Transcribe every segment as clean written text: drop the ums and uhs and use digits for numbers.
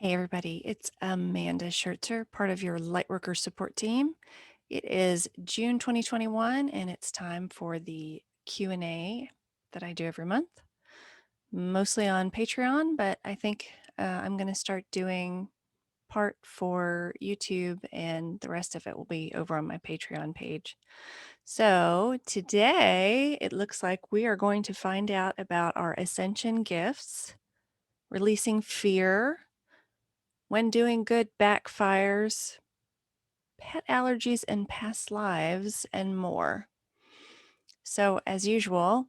Hey everybody, it's Amanda Shertzer, part of your Lightworker support team. It is June 2021 and it's time for the Q&A that I do every month, mostly on Patreon, but I think I'm going to start doing part for YouTube and the rest of it will be over on my Patreon page. So today it looks like we are going to find out about our Ascension gifts, releasing fear, when doing good backfires, pet allergies and past lives, and more. So, as usual,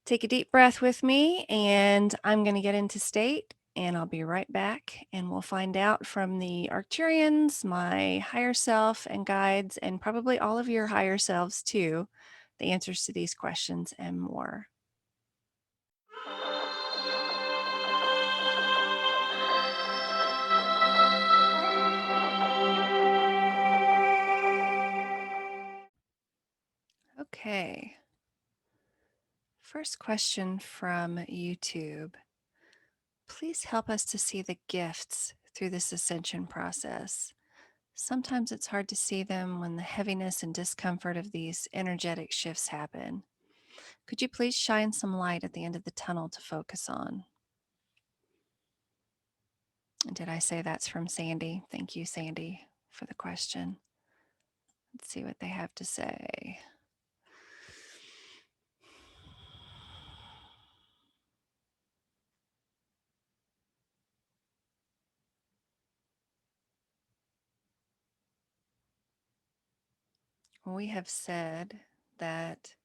take a deep breath with me, and I'm going to get into state, and I'll be right back, and we'll find out from the Arcturians, my higher self and guides, and probably all of your higher selves too, the answers to these questions and more. Okay. First question from YouTube. Please help us to see the gifts through this ascension process. Sometimes it's hard to see them when the heaviness and discomfort of these energetic shifts happen. Could you please shine some light at the end of the tunnel to focus on? And did I say that's from Sandy? Thank you, Sandy, for the question. Let's see what they have to say. We have said that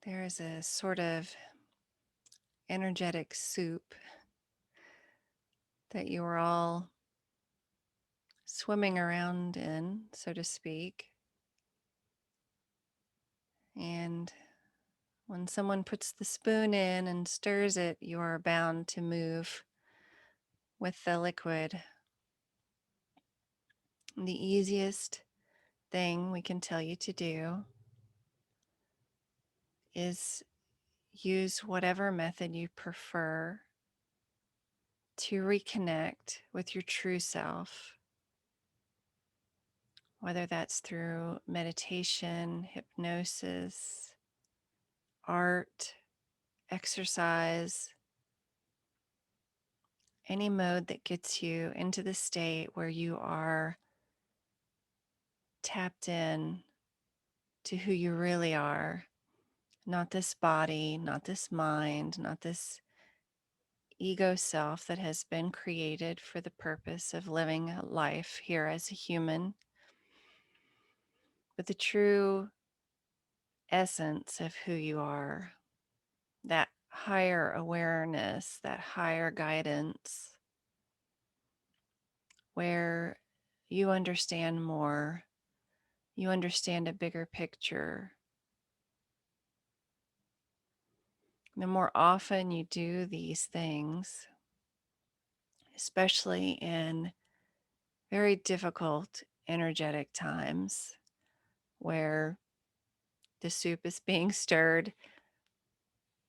there is a sort of energetic soup that you are all swimming around in, so to speak. And when someone puts the spoon in and stirs it, you are bound to move with the liquid. And the easiest thing we can tell you to do is use whatever method you prefer to reconnect with your true self, whether that's through meditation, hypnosis, art, exercise, any mode that gets you into the state where you are tapped in to who you really are, not this body, not this mind, not this ego self that has been created for the purpose of living a life here as a human, but the true essence of who you are, that higher awareness, that higher guidance, where you understand more, you understand a bigger picture. The more often you do these things, especially in very difficult energetic times where the soup is being stirred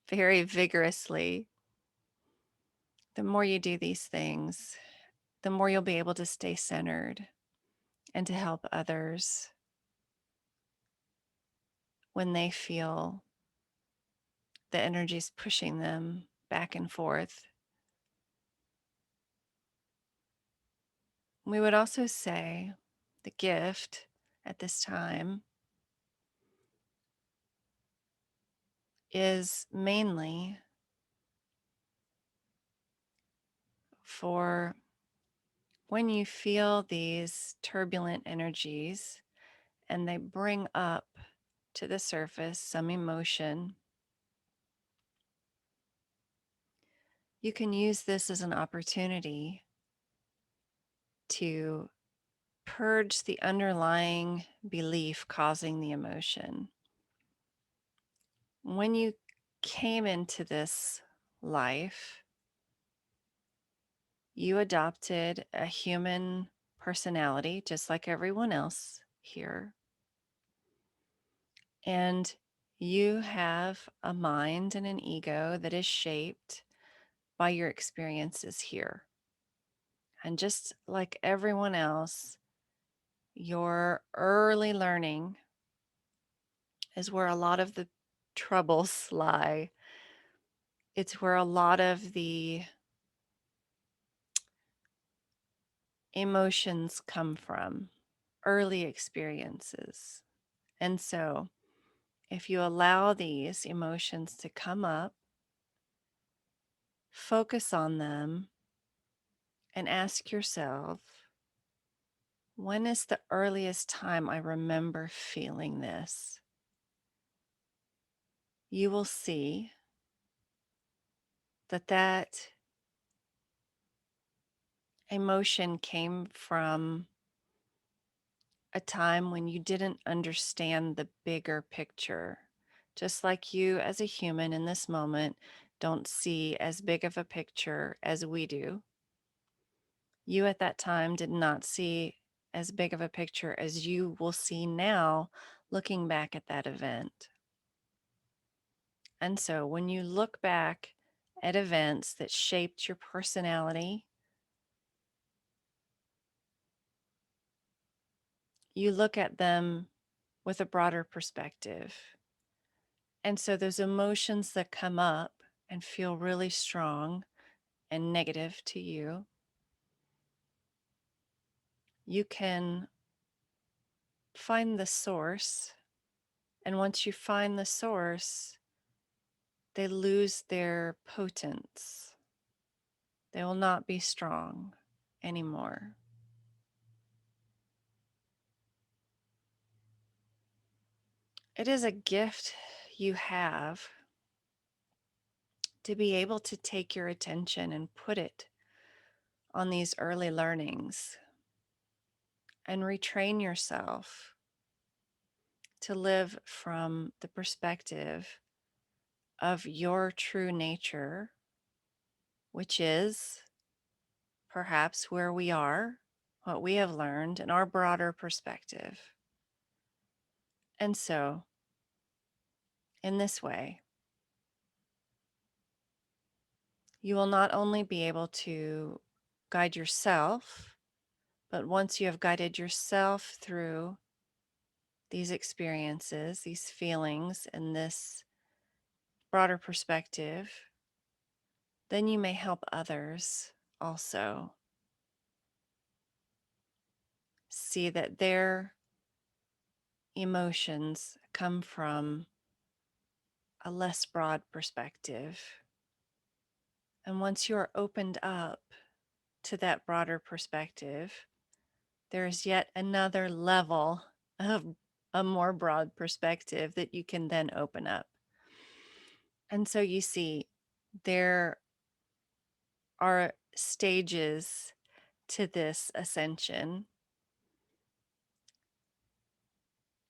very vigorously, the more you do these things, the more you'll be able to stay centered and to help others when they feel the energies pushing them back and forth. We would also say the gift at this time is mainly for when you feel these turbulent energies and they bring up to the surface some emotion. You can use this as an opportunity to purge the underlying belief causing the emotion. When you came into this life, you adopted a human personality, just like everyone else here. And you have a mind and an ego that is shaped by your experiences here. And just like everyone else, your early learning is where a lot of the troubles lie. It's where a lot of the emotions come from, early experiences. And so, if you allow these emotions to come up, focus on them, and ask yourself, when is the earliest time I remember feeling this? You will see that emotion came from a time when you didn't understand the bigger picture. Just like you, as a human in this moment, don't see as big of a picture as we do. You at that time did not see as big of a picture as you will see now looking back at that event. And so when you look back at events that shaped your personality, you look at them with a broader perspective. And so those emotions that come up and feel really strong and negative to you, you can find the source. And once you find the source, they lose their potence. They will not be strong anymore. It is a gift you have to be able to take your attention and put it on these early learnings and retrain yourself to live from the perspective of your true nature, which is perhaps where we are, what we have learned, and our broader perspective. And so, in this way, you will not only be able to guide yourself, but once you have guided yourself through these experiences, these feelings, and this broader perspective, then you may help others also see that their emotions come from a less broad perspective. And once you are opened up to that broader perspective, there's yet another level of a more broad perspective that you can then open up. And so you see, there are stages to this ascension.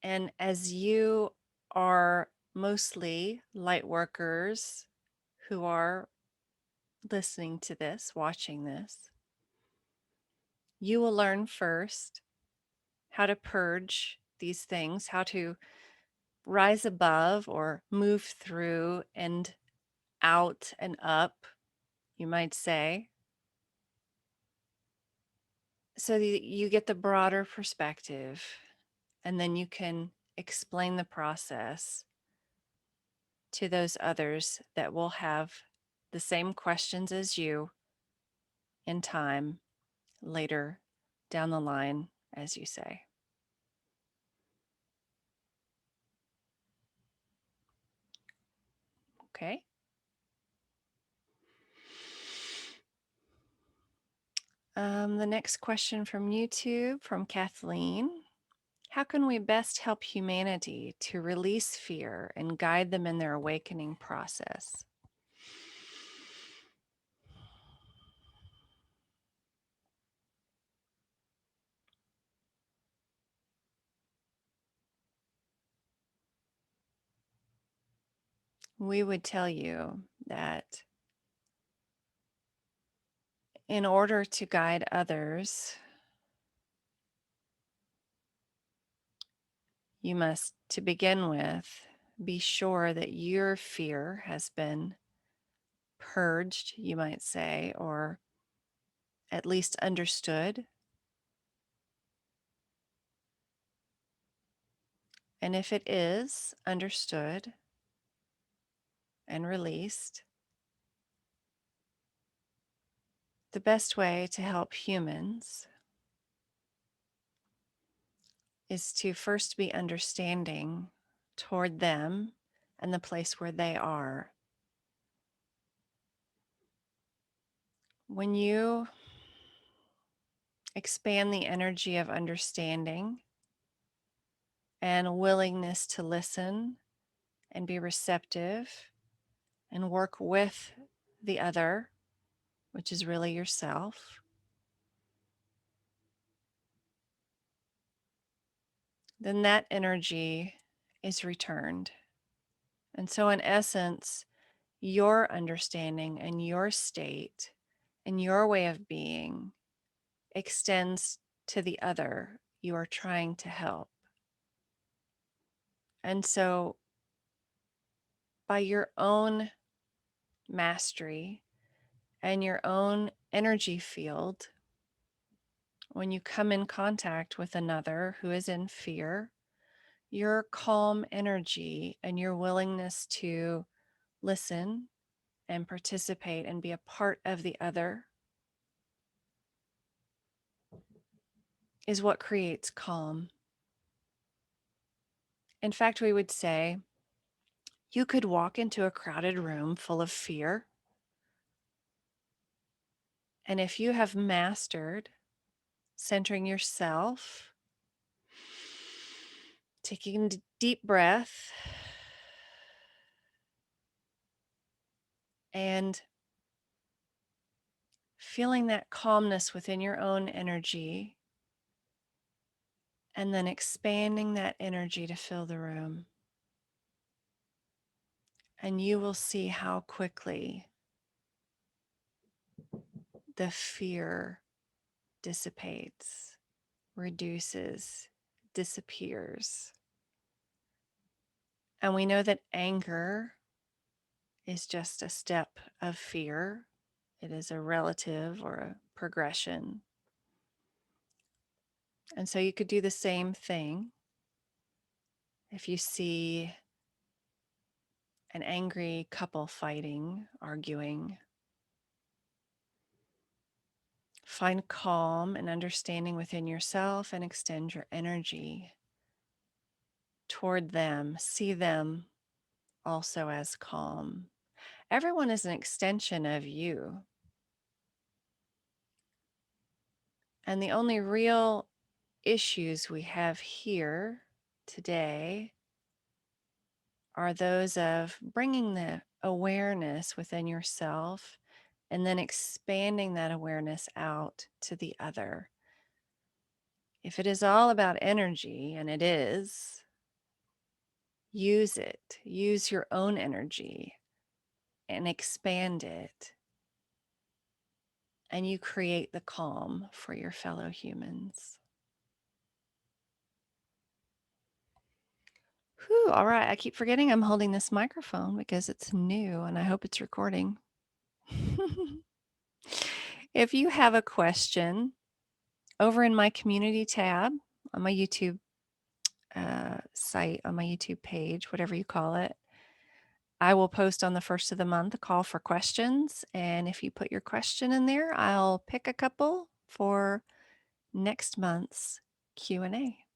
And as you are mostly light workers who are listening to this, watching this, you will learn first how to purge these things, how to rise above or move through and out and up, you might say, so that you get the broader perspective, and then you can explain the process to those others that will have the same questions as you in time later down the line, as you say. Okay. The next question from YouTube from Kathleen. How can we best help humanity to release fear and guide them in their awakening process? We would tell you that in order to guide others, you must, to begin with, be sure that your fear has been purged, you might say, or at least understood. And if it is understood and released, the best way to help humans is to first be understanding toward them and the place where they are. When you expand the energy of understanding and willingness to listen and be receptive and work with the other, which is really yourself, then that energy is returned. And so, in essence, your understanding and your state and your way of being extends to the other you are trying to help. And so, by your own mastery and your own energy field, when you come in contact with another who is in fear, your calm energy and your willingness to listen and participate and be a part of the other is what creates calm. In fact, we would say you could walk into a crowded room full of fear, and if you have mastered centering yourself, taking a deep breath, and feeling that calmness within your own energy, and then expanding that energy to fill the room. And you will see how quickly the fear dissipates, reduces, disappears. And we know that anger is just a step of fear. It is a relative or a progression. And so you could do the same thing if you see an angry couple fighting, arguing. Find calm and understanding within yourself and extend your energy toward them. See them also as calm. Everyone is an extension of you. And the only real issues we have here today are those of bringing the awareness within yourself and then expanding that awareness out to the other. If it is all about energy, and it is, use it. Use your own energy and expand it. And you create the calm for your fellow humans. Whew, all right. I keep forgetting I'm holding this microphone because it's new and I hope it's recording. If you have a question, over in my community tab on my YouTube site, on my YouTube page, whatever you call it, I will post on the first of the month a call for questions. And if you put your question in there, I'll pick a couple for next month's Q&A.